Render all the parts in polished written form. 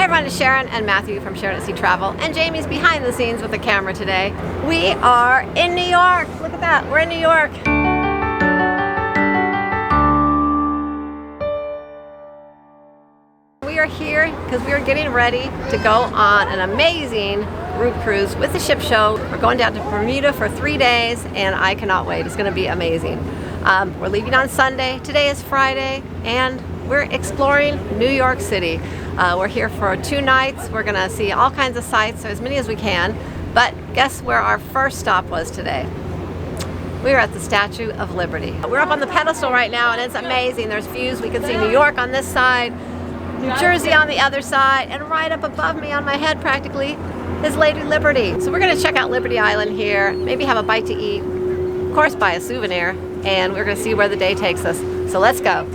everyone, it's Sharon and Matthew from Sharonatsea Travel, and Jamie's behind the scenes with the camera today. We are in New York. Look at that, we're in New York. We are here because we are getting ready to go on an amazing route cruise with the ship show. We're going down to Bermuda for 3 days, and I cannot wait. It's going to be amazing. We're leaving on Sunday. Today is Friday, and we're exploring New York City. We're here for 2 nights. We're going to see all kinds of sights, so as many as we can. But guess where our first stop was today? We are at the Statue of Liberty. We're up on the pedestal right now, and it's amazing. There's views. We can see New York on this side, New Jersey on the other side, and right up above me on my head practically is Lady Liberty. So we're going to check out Liberty Island here, maybe have a bite to eat, of course buy a souvenir, and we're going to see where the day takes us. So let's go.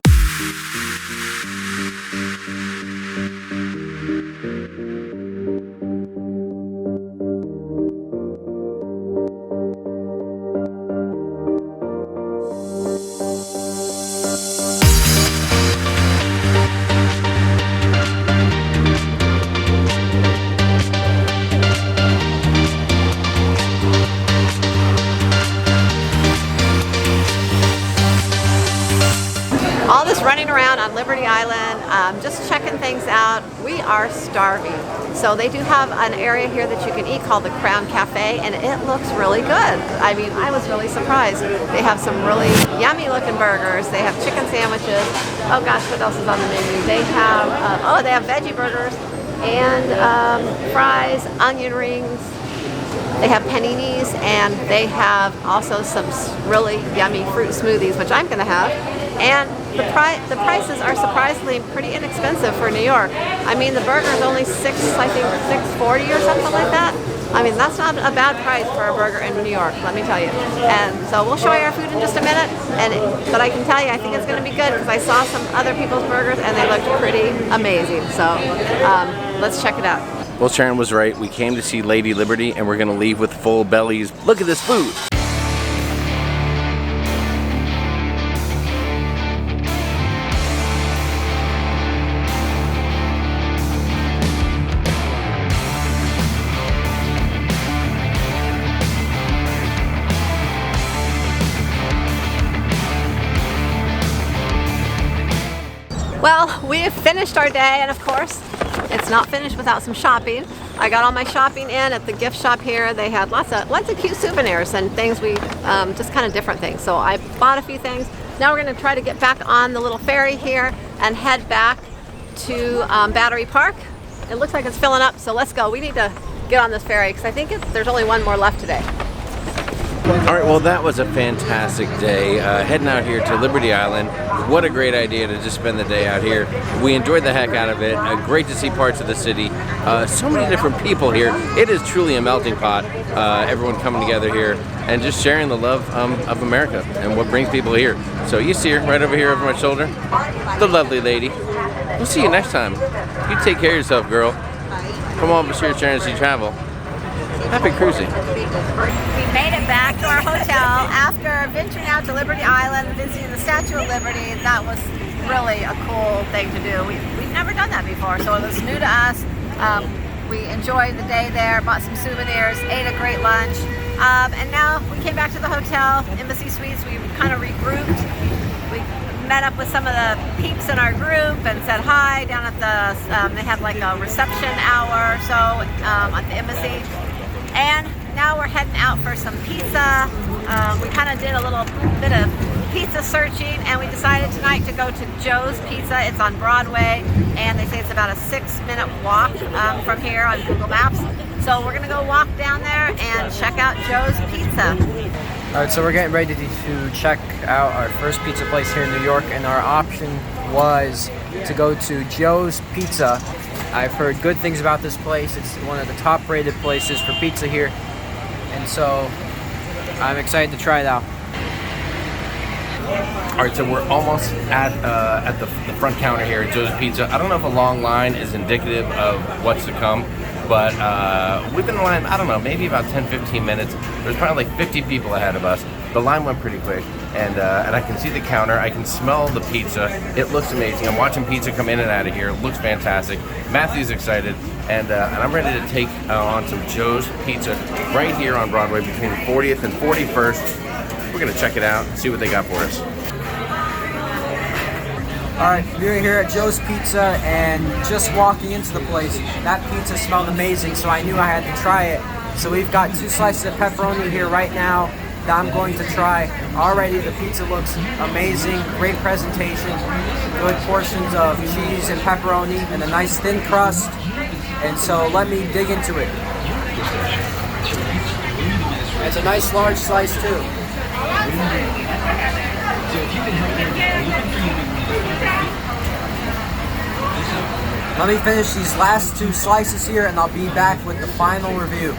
All this running around on Liberty Island, just checking things out. We are starving. So they do have an area here that you can eat called the Crown Cafe, and it looks really good. I mean, I was really surprised. They have some really yummy looking burgers. They have chicken sandwiches. Oh gosh, what else is on the menu? They have, they have veggie burgers and fries, onion rings. They have paninis, and they have also some really yummy fruit smoothies, which I'm going to have. And the prices are surprisingly pretty inexpensive for New York. I mean, the burger is only $6.40 or something like that. I mean, that's not a bad price for a burger in New York, let me tell you. And so we'll show you our food in just a minute. But I can tell you, I think it's going to be good because I saw some other people's burgers and they looked pretty amazing. So let's check it out. Well, Sharon was right. We came to see Lady Liberty, and we're going to leave with full bellies. Look at this food. Well, we have finished our day, and of course, it's not finished without some shopping. I got all my shopping in at the gift shop here. They had lots of cute souvenirs and things just kind of different things. So I bought a few things. Now we're going to try to get back on the little ferry here and head back to Battery Park. It looks like it's filling up, so let's go. We need to get on this ferry because I think there's only one more left today. All right, well, that was a fantastic day. Heading out here to Liberty Island. What a great idea to just spend the day out here. We enjoyed the heck out of it. Great to see parts of the city. So many different people here. It is truly a melting pot. Everyone coming together here and just sharing the love of America and what brings people here. So you see her right over here over my shoulder. The lovely lady. We'll see you next time. You take care of yourself, girl. Come on over here, Sharonatsea Travel. Happy cruising. We made it back to our hotel after venturing out to Liberty Island, visiting the Statue of Liberty. That was really a cool thing to do. We've never done that before, so it was new to us. We enjoyed the day there, bought some souvenirs, ate a great lunch, and now we came back to the hotel, Embassy Suites. We kind of regrouped. We met up with some of the peeps in our group and said hi down at the, they had like a reception hour or so at the Embassy. And now we're heading out for some pizza. We kind of did a little bit of pizza searching, and we decided tonight to go to Joe's Pizza. It's on Broadway, and they say it's about a 6-minute walk from here on Google Maps. So we're gonna go walk down there and check out Joe's Pizza. All right, so we're getting ready to check out our first pizza place here in New York, and our option was to go to Joe's Pizza. I've heard good things about this place. It's one of the top rated places for pizza here, and so I'm excited to try it out. All right, so we're almost at the front counter here at Joe's Pizza. I don't know if a long line is indicative of what's to come, but we've been in line, I don't know, maybe about 10-15 minutes. There's probably like 50 people ahead of us. the line went pretty quick, and I can see the counter. I can smell the pizza. It looks amazing. I'm watching pizza come in and out of here. It looks fantastic. Matthew's excited, and I'm ready to take on some Joe's Pizza right here on Broadway between 40th and 41st. We're gonna check it out and see what they got for us. Alright, we're here at Joe's Pizza, and just walking into the place, that pizza smelled amazing, so I knew I had to try it. So we've got 2 slices of pepperoni here right now that I'm going to try. Already the pizza looks amazing, great presentation, good portions of cheese and pepperoni, and a nice thin crust. And so let me dig into it. It's a nice large slice too. Let me finish these last 2 slices here, and I'll be back with the final review.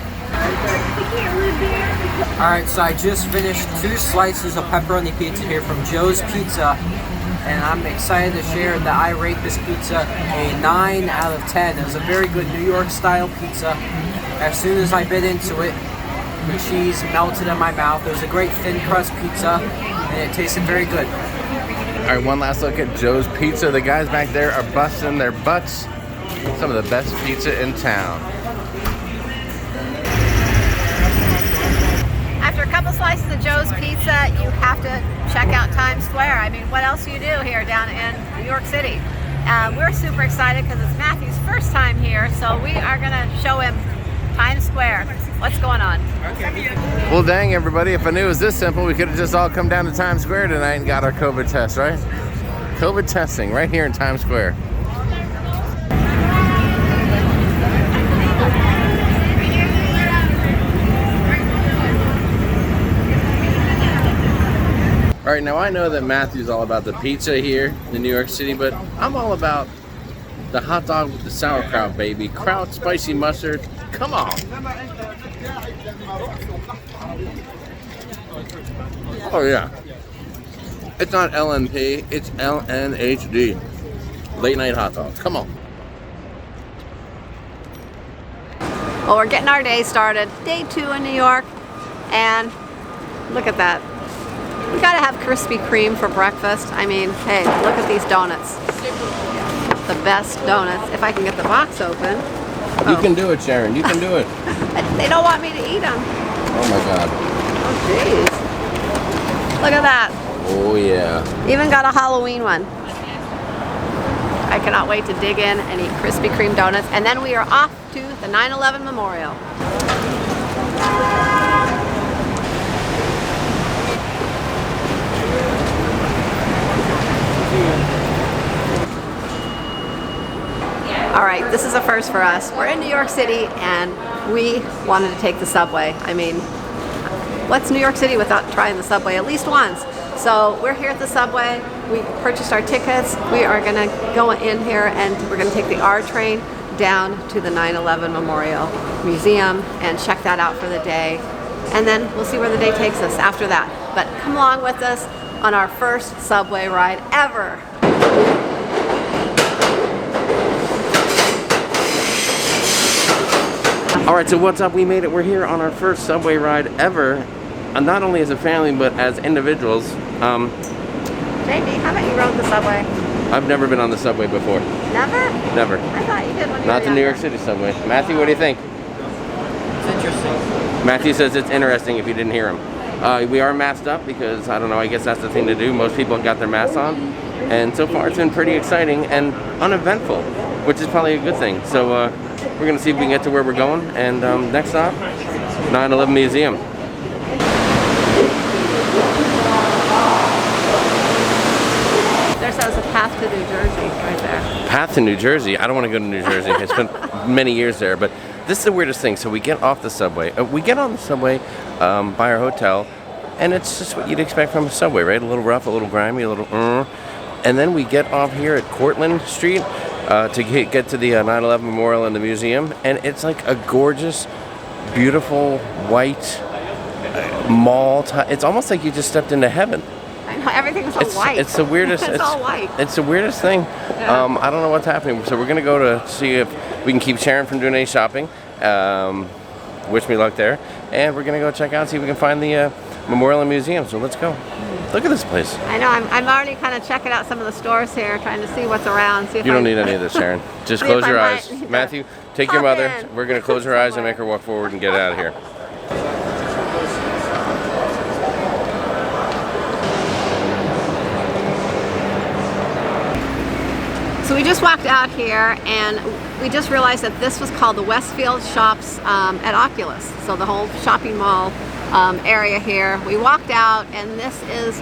Alright, so I just finished 2 slices of pepperoni pizza here from Joe's Pizza, and I'm excited to share that I rate this pizza a 9 out of 10. It was a very good New York style pizza. As soon as I bit into it, the cheese melted in my mouth. It was a great thin crust pizza, and it tasted very good. All right, one last look at Joe's Pizza. The guys back there are busting their butts. Some of the best pizza in town. After a couple slices of Joe's Pizza, you have to check out Times Square. I mean, what else do you do here down in New York City? We're super excited because it's Matthew's first time here, so we are going to show him Times Square. What's going on? Well, dang, everybody, if I knew it was this simple, we could have just all come down to Times Square tonight and got our COVID test, right? COVID testing right here in Times Square. All right, now I know that Matthew's all about the pizza here in New York City, but I'm all about the hot dog with the sauerkraut, baby. Kraut, spicy mustard, come on. Oh yeah. It's not LNP, it's LNHD. Late night hot dogs, come on. Well, we're getting our day started. Day 2 in New York, and look at that. We gotta have Krispy Kreme for breakfast. I mean, hey, look at these donuts. The best donuts. If I can get the box open. You can do it, Sharon. You can do it. They don't want me to eat them. Oh my God. Oh jeez. Look at that. Oh yeah. Even got a Halloween one. I cannot wait to dig in and eat Krispy Kreme donuts. And then we are off to the 9/11 Memorial. All right, this is a first for us. We're in New York City and we wanted to take the subway. I mean, what's New York City without trying the subway at least once? So we're here at the subway. We purchased our tickets. We are gonna go in here and we're gonna take the R train down to the 9/11 Memorial Museum and check that out for the day. And then we'll see where the day takes us after that. But come along with us on our first subway ride ever. All right, so what's up? We made it. We're here on our first subway ride ever. Not only as a family, but as individuals. JD, how about you rode the subway? I've never been on the subway before. Never? Never. I thought you did when you Not were the New York younger. City subway. Matthew, what do you think? It's interesting. Matthew says it's interesting if you didn't hear him. We are masked up because, I don't know, I guess that's the thing to do. Most people have got their masks on. And so far it's been pretty exciting and uneventful, which is probably a good thing. So we're going to see if we can get to where we're going. And next stop, 9/11 Museum. There says a path to New Jersey right there. Path to New Jersey. I don't want to go to New Jersey. I spent many years there, but this is the weirdest thing. So we get off the subway. We get on the subway by our hotel, and it's just what you'd expect from a subway, right? A little rough, a little grimy, a little And then we get off here at Cortlandt Street to get to the 9/11 Memorial and the museum, and it's like a gorgeous, beautiful, white mall. It's almost like you just stepped into heaven. I know, everything's all white. It's the weirdest. It's all white. It's the weirdest thing. Yeah. I don't know what's happening. So we're gonna go to see if we can keep Sharon from doing any shopping. Wish me luck there. And we're gonna go check out, see if we can find the memorial and museum. So let's go. Look at this place. I know, I'm already kind of checking out some of the stores here, trying to see what's around. See if You don't need any of this, Sharon. Just close your eyes. Matthew, take your mother. We're going to close her eyes and make her walk forward and get out of here. So we just walked out here and we just realized that this was called the Westfield Shops at Oculus. So the whole shopping mall area here. We walked out and this is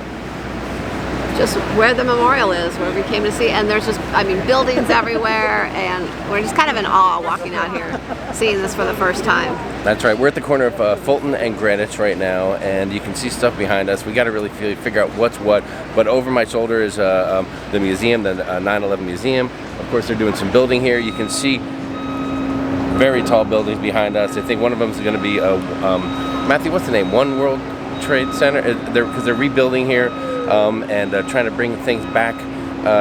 just where the memorial is, where we came to see, and there's just, I mean, buildings everywhere, and we're just kind of in awe walking out here, seeing this for the first time. That's right. We're at the corner of Fulton and Greenwich right now, and you can see stuff behind us. We got to really figure out what's what, but over my shoulder is the museum, the 9/11 museum. Of course, they're doing some building here. You can see very tall buildings behind us. I think one of them is going to be, Matthew, what's the name? One World Trade Center? Because they're rebuilding here. And trying to bring things back.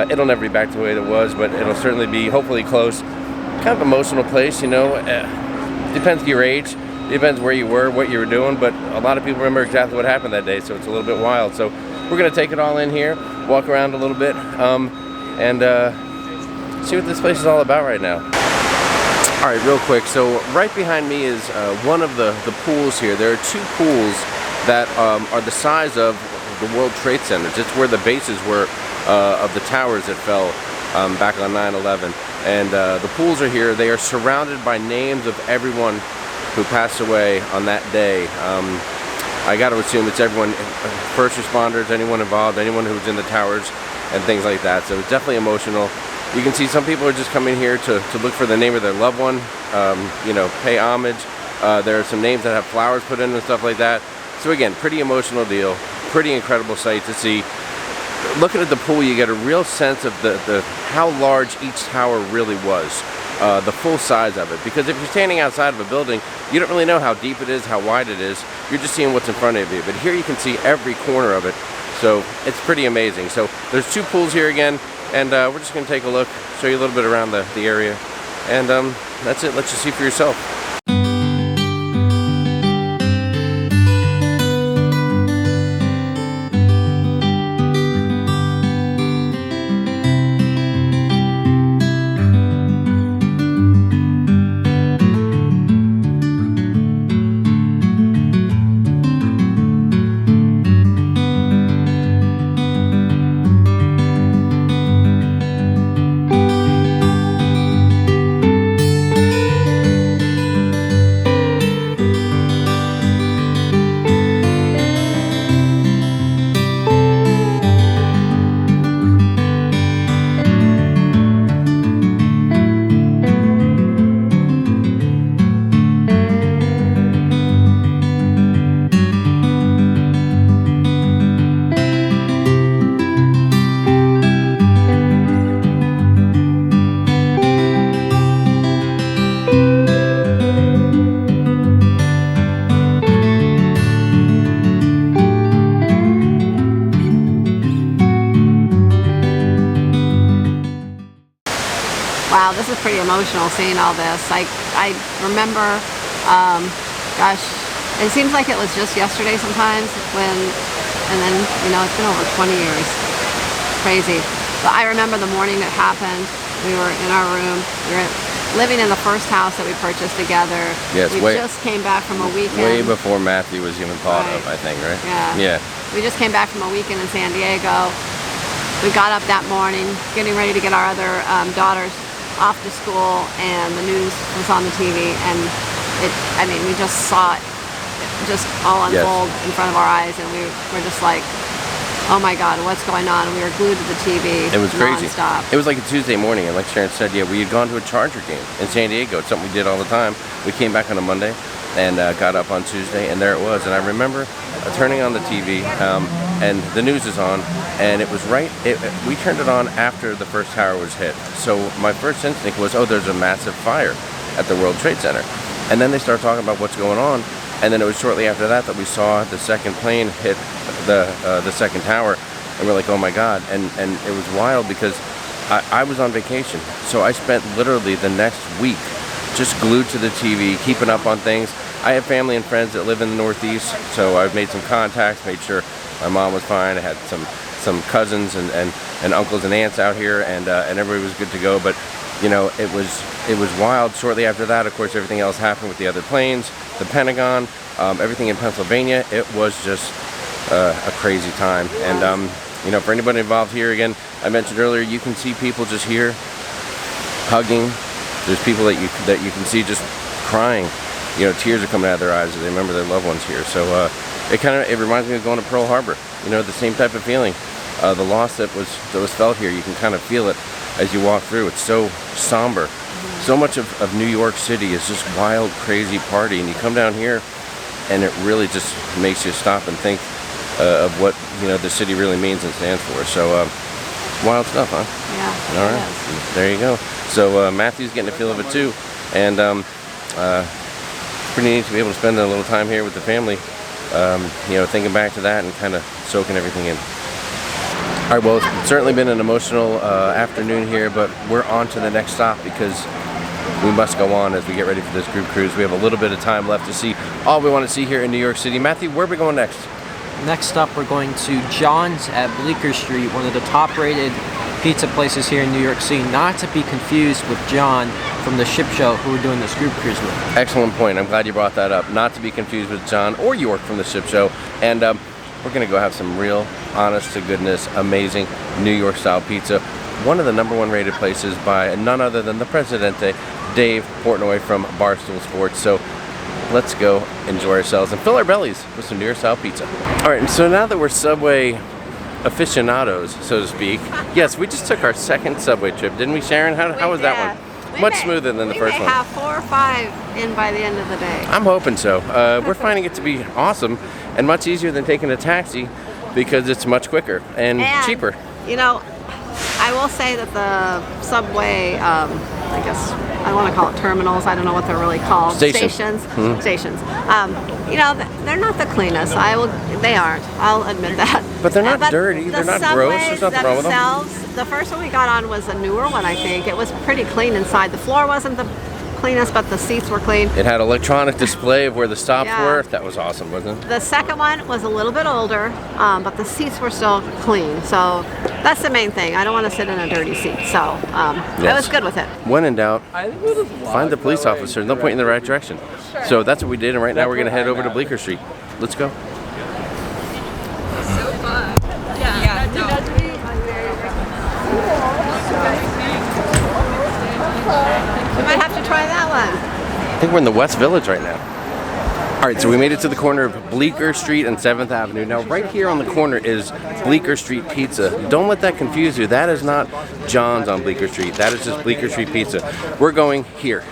It'll never be back to the way it was, but it'll certainly be, hopefully, close. Kind of emotional place, you know. Depends your age, depends where you were, what you were doing, but a lot of people remember exactly what happened that day, so it's a little bit wild. So we're going to take it all in here, walk around a little bit, and see what this place is all about right now. All right, real quick. So right behind me is one of the pools here. There are two pools that are the size of the World Trade Centers. It's where the bases were of the towers that fell back on 9/11. And the pools are here. They are surrounded by names of everyone who passed away on that day. I got to assume it's everyone, first responders, anyone involved, anyone who was in the towers and things like that. So it's definitely emotional. You can see some people are just coming here to look for the name of their loved one, you know, pay homage. There are some names that have flowers put in and stuff like that. So again, pretty emotional deal. Pretty incredible sight to see. Looking at the pool, you get a real sense of how large each tower really was, the full size of it. Because if you're standing outside of a building, you don't really know how deep it is, how wide it is. You're just seeing what's in front of you. But here you can see every corner of it. So it's pretty amazing. So there's two pools here again, and we're just going to take a look, show you a little bit around the area. And that's it. Let you see for yourself. Wow, this is pretty emotional seeing all this. I remember, gosh, it seems like it was just yesterday sometimes and then, you know, it's been over 20 years. Crazy. But I remember the morning it happened. We were in our room. We were living in the first house that we purchased together. Yes, we just came back from a weekend. Way before Matthew was even thought of, I think, right? Yeah. We just came back from a weekend in San Diego. We got up that morning, getting ready to get our other daughters off to school, and the news was on the TV, and I mean, we just saw it just all unfold in front of our eyes, and we were just like, oh my God, what's going on? And we were glued to the TV. It was crazy. Nonstop. It was like a Tuesday morning, and like Sharon said, yeah, we had gone to a Charger game in San Diego. It's something we did all the time. We came back on a Monday and got up on Tuesday, and there it was. And I remember turning on the TV, and the news is on, and it was we turned it on after the first tower was hit. So my first instinct was, oh, there's a massive fire at the World Trade Center. And then they started talking about what's going on, and then it was shortly after that we saw the second plane hit the second tower, and we're like, oh my God. And it was wild because I was on vacation, so I spent literally the next week just glued to the TV, keeping up on things. I have family and friends that live in the Northeast, so I've made some contacts, made sure my mom was fine. I had some cousins and uncles and aunts out here, and everybody was good to go. But you know, it was wild. Shortly after that, of course, everything else happened with the other planes, the Pentagon, everything in Pennsylvania. It was just a crazy time. And you know, for anybody involved here, again, I mentioned earlier, you can see people just here hugging. There's people that you can see just crying. You know, tears are coming out of their eyes as they remember their loved ones here. So it reminds me of going to Pearl Harbor. You know, the same type of feeling. The loss that was felt here, you can kind of feel it as you walk through. It's so somber. So much of New York City is just wild, crazy party, and you come down here, and it really just makes you stop and think of what, you know, the city really means and stands for. So wild stuff, huh? Yeah. All right, there you go. So Matthew's getting a feel of it too, and it's pretty neat to be able to spend a little time here with the family. You know, thinking back to that and kind of soaking everything in. All right, well, it's certainly been an emotional afternoon here, but we're on to the next stop because we must go on as we get ready for this group cruise. We have a little bit of time left to see all we want to see here in New York City. Matthew, where are we going next? Next up, we're going to John's at Bleecker Street, one of the top-rated pizza places here in New York City, not to be confused with John from the ship show who we're doing this group cruise with. Excellent point. I'm glad you brought that up. Not to be confused with John or York from the ship show. And we're going to go have some real, honest-to-goodness, amazing New York-style pizza. One of the #1 rated places by none other than the Presidente, Dave Portnoy from Barstool Sports. So let's go enjoy ourselves and fill our bellies with some New York-style pizza. All right, so now that we're Subway aficionados, so to speak, yes, we just took our second Subway trip, didn't we, Sharon? How was that one? Much smoother than the first one. We may have 4 or 5 in by the end of the day. I'm hoping so. We're finding it to be awesome and much easier than taking a taxi because it's much quicker and cheaper. You know, I will say that the Subway, I guess I want to call it terminals. I don't know what they're really called. Stations. Mm-hmm. Stations. You know, they're not the cleanest. They aren't. I'll admit that. But they're not dirty. They're not gross. There's nothing wrong with them. The first one we got on was a newer one, I think. It was pretty clean inside. The floor wasn't the cleanest, but the seats were clean. It had electronic display of where the stops were. That was awesome, wasn't it? The second one was a little bit older, but the seats were still clean. So that's the main thing. I don't want to sit in a dirty seat. So I was good with it. When in doubt, find the police officer. They'll point you in the right direction. So that's what we did, and right now we're going to head over to Bleecker Street. Let's go. We might have to try that one. I think we're in the West Village right now. All right, so we made it to the corner of Bleecker Street and 7th Avenue. Now, right here on the corner is Bleecker Street Pizza. Don't let that confuse you. That is not John's on Bleecker Street. That is just Bleecker Street Pizza. We're going here.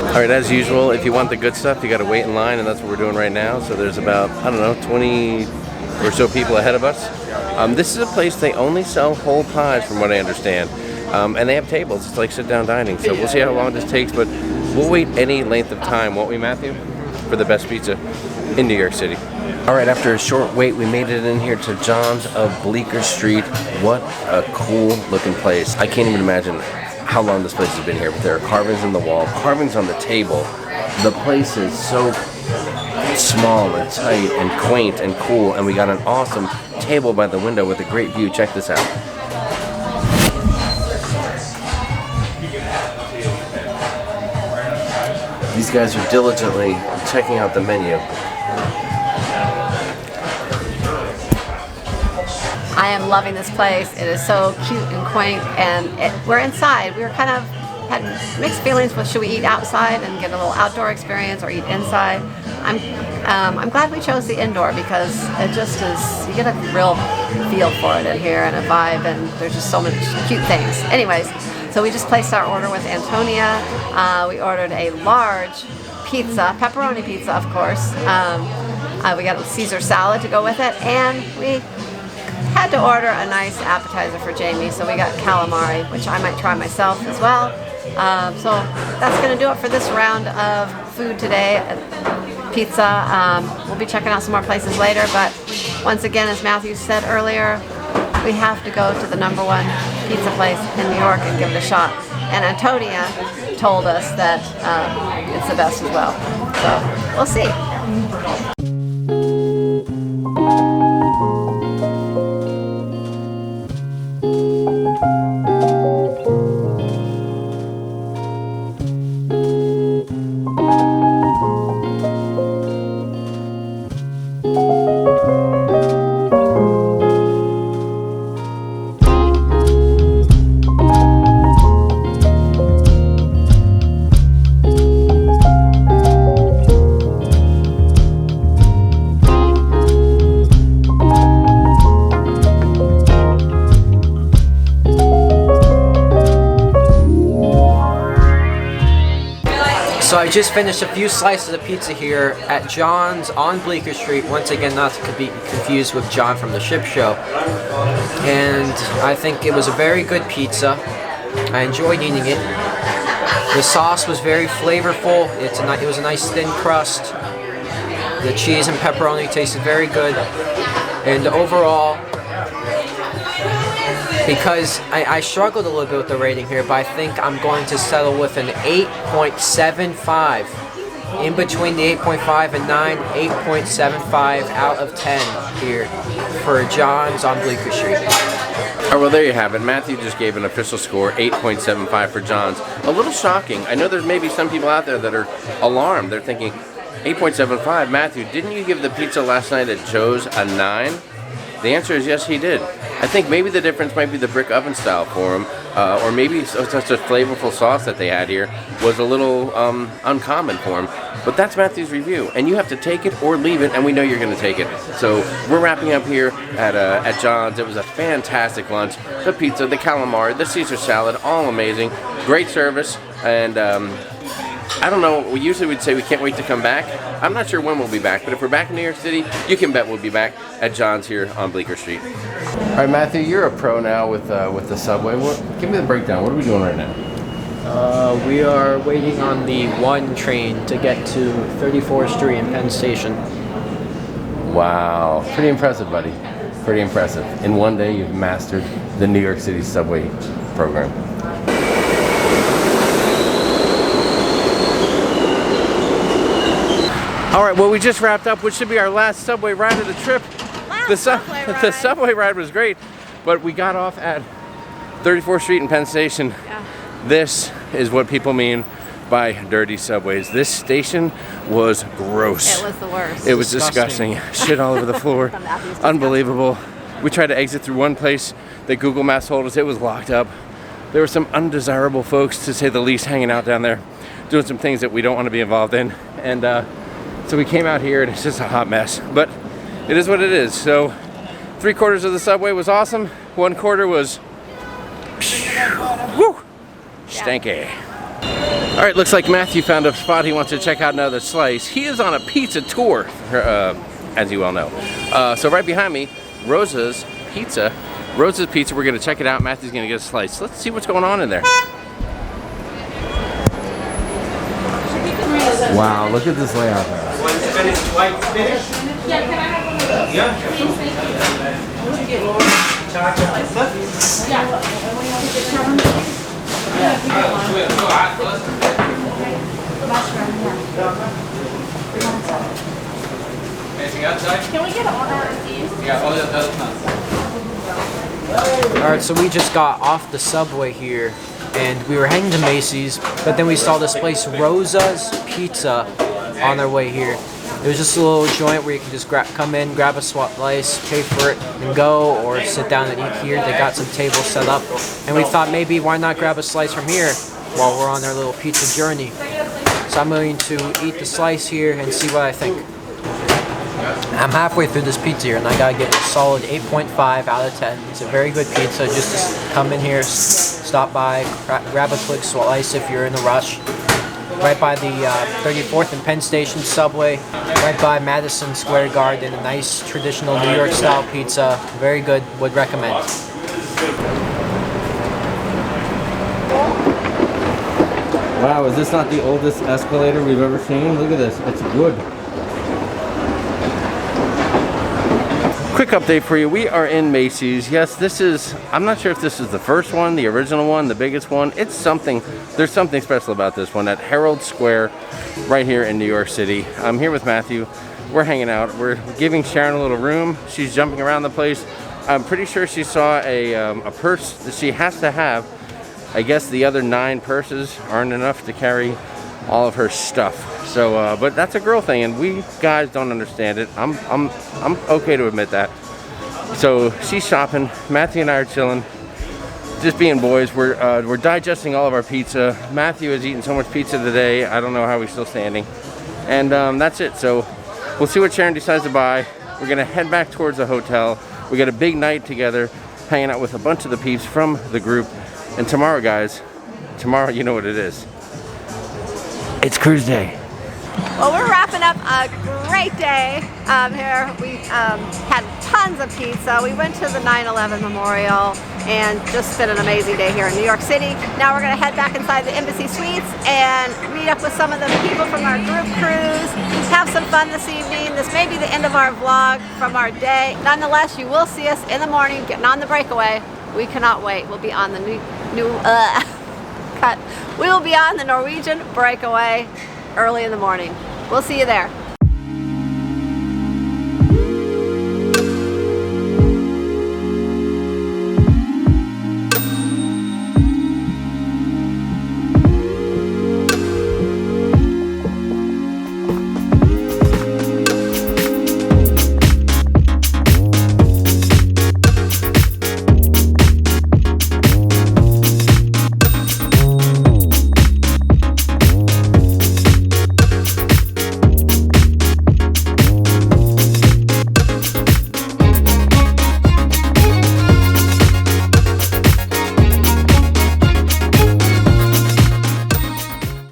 All right, as usual, if you want the good stuff, you got to wait in line, and that's what we're doing right now. So there's about, I don't know, 20 or so people ahead of us. This is a place they only sell whole pies, from what I understand, and they have tables. It's like sit-down dining. So we'll see how long this takes, but we'll wait any length of time, won't we, Matthew, for the best pizza in New York City. All right, after a short wait, we made it in here to John's of Bleecker Street. What a cool-looking place. I can't even imagine how long this place has been here, but there are carvings in the wall, carvings on the table. The place is so small and tight and quaint and cool, and we got an awesome table by the window with a great view. Check this out. These guys are diligently checking out the menu. I am loving this place. It is so cute and quaint, and we're inside. We were kind of had mixed feelings with should we eat outside and get a little outdoor experience or eat inside. I'm glad we chose the indoor because it just is, you get a real feel for it in here and a vibe, and there's just so many cute things. Anyways, so we just placed our order with Antonia. We ordered a large pizza, pepperoni pizza, of course. We got a Caesar salad to go with it, and we had to order a nice appetizer for Jamie, so we got calamari, which I might try myself as well. So that's going to do it for this round of food today. pizza. We'll be checking out some more places later, but once again, as Matthew said earlier, we have to go to the #1 pizza place in New York and give it a shot. And Antonia told us that it's the best as well. So we'll see. So I just finished a few slices of pizza here at John's on Bleecker Street. Once again, not to be confused with John from the Ship Show. And I think it was a very good pizza. I enjoyed eating it. The sauce was very flavorful. It was a nice thin crust. The cheese and pepperoni tasted very good. And overall, because I struggled a little bit with the rating here, but I think I'm going to settle with an 8.75. In between the 8.5 and 9, 8.75 out of 10 here for John's on Bleecker Street. All right, well, there you have it. Matthew just gave an official score, 8.75 for John's. A little shocking. I know there's maybe some people out there that are alarmed. They're thinking, 8.75, Matthew, didn't you give the pizza last night at Joe's a 9? The answer is yes, he did. I think maybe the difference might be the brick oven style for him, or maybe such a flavorful sauce that they had here was a little uncommon for him. But that's Matthew's review, and you have to take it or leave it, and we know you're going to take it. So we're wrapping up here at John's. It was a fantastic lunch. The pizza, the calamari, the Caesar salad, all amazing. Great service, and I don't know, we usually would say we can't wait to come back. I'm not sure when we'll be back, but if we're back in New York City, you can bet we'll be back at John's here on Bleecker Street. All right, Matthew, you're a pro now with the subway. Give me the breakdown. What are we doing right now? We are waiting on the 1 train to get to 34th Street and Penn Station. Wow, pretty impressive, buddy. Pretty impressive. In one day, you've mastered the New York City subway program. All right, well, we just wrapped up, which should be our last subway ride of the trip. The subway ride was great, but we got off at 34th Street and Penn Station. Yeah. This is what people mean by dirty subways. This station was gross. It was the worst. It was disgusting. Shit all over the floor. Unbelievable. We tried to exit through one place that Google Maps told us it was locked up. There were some undesirable folks, to say the least, hanging out down there, doing some things that we don't want to be involved in. And so we came out here and it's just a hot mess, but it is what it is. So 3/4 of the subway was awesome. 1/4 was woo, stanky. All right, looks like Matthew found a spot he wants to check out another slice. He is on a pizza tour, as you well know. So right behind me, Rosa's Pizza. Rosa's Pizza, we're gonna check it out. Matthew's gonna get a slice. Let's see what's going on in there. Wow, look at this layout there. White spinach? Yeah, can I have one of those? Yeah. Anything outside? Can we get an order of these? Yeah, all the other ones. Alright, so we just got off the subway here and we were heading to Macy's, but then we saw this place, Rosa's Pizza, on our way here. It was just a little joint where you can just come in, grab a slice, pay for it, and go, or sit down and eat here. They got some tables set up, and we thought maybe why not grab a slice from here while we're on our little pizza journey. So I'm going to eat the slice here and see what I think. I'm halfway through this pizza here, and I gotta get a solid 8.5 out of 10. It's a very good pizza. Just come in here, stop by, grab a quick slice if you're in a rush. Right by the 34th and Penn Station subway, right by Madison Square Garden. A nice traditional New York style pizza. Very good, would recommend. Wow, is this not the oldest escalator we've ever seen? Look at this, it's wood. Quick update for you. We are in Macy's. Yes, this is, I'm not sure if this is the first one, the original one, the biggest one. It's something, there's something special about this one at Herald Square right here in New York City. I'm here with Matthew. We're hanging out. We're giving Sharon a little room. She's jumping around the place. I'm pretty sure she saw a purse that she has to have. I guess the other 9 purses aren't enough to carry all of her stuff. So, but that's a girl thing, and we guys don't understand it. I'm okay to admit that. So she's shopping. Matthew and I are chilling, just being boys. We're digesting all of our pizza. Matthew has eaten so much pizza today. I don't know how he's still standing. And that's it. So we'll see what Sharon decides to buy. We're gonna head back towards the hotel. We got a big night together, hanging out with a bunch of the peeps from the group. And tomorrow, guys, tomorrow, you know what it is. It's cruise day. Well, we're wrapping up a great day here. We had tons of pizza. We went to the 9/11 Memorial and just spent an amazing day here in New York City. Now we're going to head back inside the Embassy Suites and meet up with some of the people from our group cruise, have some fun this evening. This may be the end of our vlog from our day. Nonetheless, you will see us in the morning getting on the breakaway. We cannot wait. We'll be on the we will be on the Norwegian breakaway early in the morning. We'll see you there.